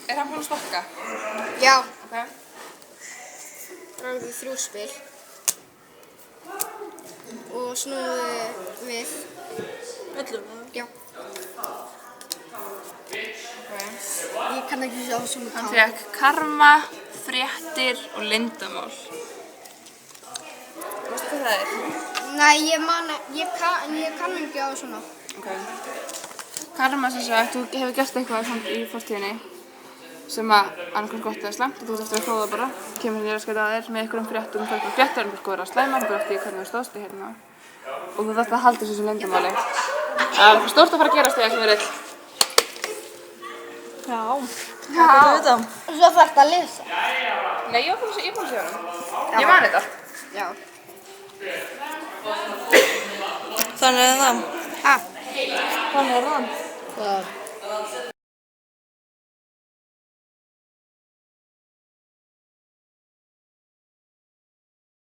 Er hann búinn að stokka? Já. Ok. Hann er 3 spil. Og snúðu við. Öllum? Já. Ok. Ég kann ekki sjá svona Hann fékk karma, fréttir og leyndarmál. Veistu hvað það er? Nei, ég kann ekki á svona. Ok. Karma sem sagt, þú hefur gert eitthvað í fortíðinni sem að annarkvæmt gott eða slæmt og þú ert eftir að prófa bara. Kemur hérna að skæta að þér með einhverjum fréttum, það er bara fréttar, einhvers góðar að slæma, þú eftir hvernig þú stóðst hérna. Og þú þarft að halda þessu sem leyndarmáli. Það er eitthvað stórt að fara að gerast þegar sem er ill. Já. Hvað getur við þetta? Og svo þarftu að lesa. Nei, ég er búin að segja honum. Ég man þetta allt. Já. Þannig er það. Ha? Þannig er það. Hvað?